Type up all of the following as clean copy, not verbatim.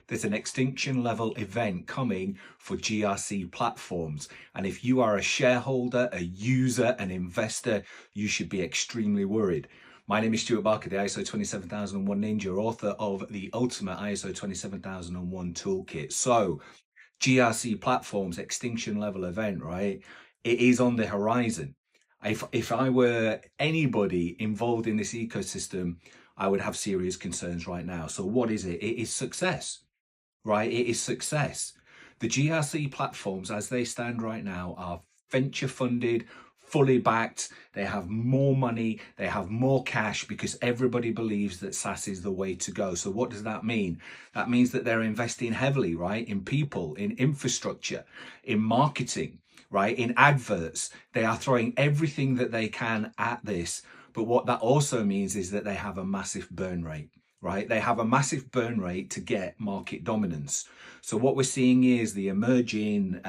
there's an extinction level event coming for GRC platforms. And if you are a shareholder, a user, an investor, you should be extremely worried. My name is Stuart Barker, the ISO 27001 Ninja, author of the ultimate ISO 27001 toolkit. So GRC platforms, extinction level event, right? It is on the horizon. If I were anybody involved in this ecosystem, I would have serious concerns right now. So what is it? It is success, right? It is success. The GRC platforms as they stand right now are venture funded, fully backed. They have more money, they have more cash because everybody believes that SaaS is the way to go. So what does that mean? That means that they're investing heavily, right? In people, in infrastructure, in marketing, right? In adverts. They are throwing everything that they can at this. But what that also means is that they have a massive burn rate, right? They have a massive burn rate to get market dominance. So what we're seeing is the emerging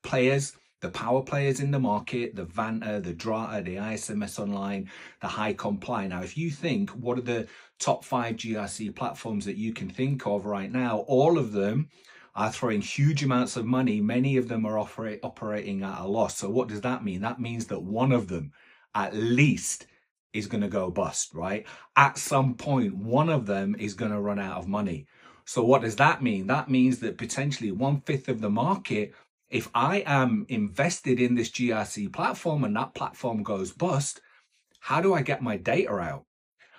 players, the power players in the market, the Vanta, the Drata, the ISMS Online, the High Comply. Now, if you think, what are the top 5 GRC platforms that you can think of right now? All of them are throwing huge amounts of money. Many of them are operating at a loss. So what does that mean? That means that one of them, at least, is going to go bust, right? At some point, one of them is going to run out of money. So what does that mean? That means that potentially 1/5 of the market, if I am invested in this GRC platform and that platform goes bust, how do I get my data out?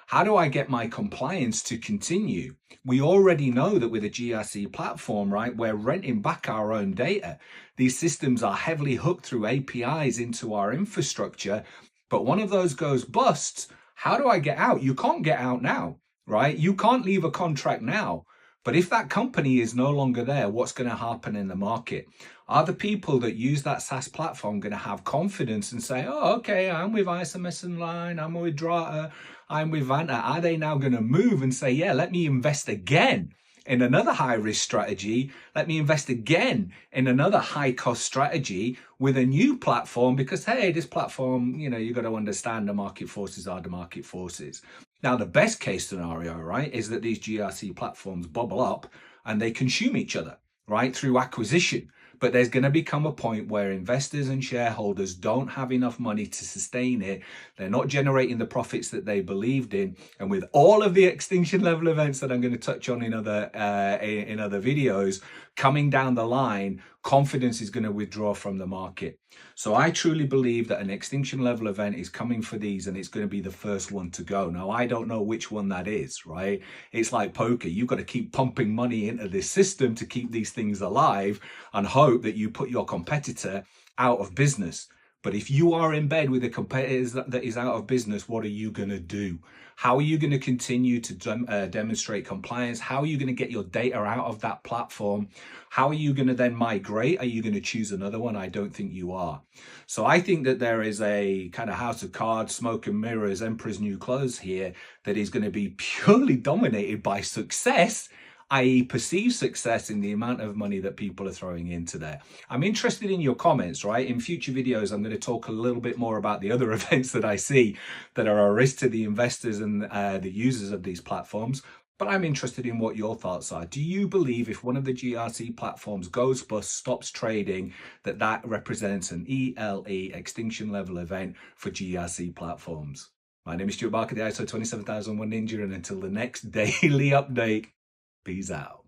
How do I get my compliance to continue? We already know that with a GRC platform, right, we're renting back our own data. These systems are heavily hooked through APIs into our infrastructure, but one of those goes bust. How do I get out? You can't get out now, right? You can't leave a contract now. But if that company is no longer there, what's going to happen in the market? Are the people that use that SaaS platform going to have confidence and say, oh, okay, I'm with ISMS Online, I'm with Drata, I'm with Vanta. Are they now going to move and say, yeah, let me invest again in another high risk strategy? Let me invest again in another high cost strategy with a new platform because, hey, this platform, you got to understand the market forces are the market forces. Now, the best case scenario, right, is that these GRC platforms bubble up and they consume each other, right, through acquisition. But there's going to become a point where investors and shareholders don't have enough money to sustain it. They're not generating the profits that they believed in. And with all of the extinction level events that I'm going to touch on in other videos coming down the line, confidence is going to withdraw from the market. So I truly believe that an extinction level event is coming for these and it's going to be the first one to go. Now, I don't know which one that is, right? It's like poker. You've got to keep pumping money into this system to keep these things alive and hope that you put your competitor out of business. But if you are in bed with a competitor that is out of business, what are you going to do? How are you going to continue to demonstrate compliance? How are you going to get your data out of that platform? How are you going to then migrate? Are you going to choose another one? I don't think you are. So I think that there is a kind of house of cards, smoke and mirrors, emperor's new clothes here that is going to be purely dominated by success, i.e. perceived success in the amount of money that people are throwing into there. I'm interested in your comments, right? In future videos, I'm going to talk a little bit more about the other events that I see that are a risk to the investors and the users of these platforms. But I'm interested in what your thoughts are. Do you believe if one of the GRC platforms goes bust, stops trading, that represents an ELE, extinction level event for GRC platforms? My name is Stuart Barker, the ISO 27001 Ninja, and until the next daily update, peace out.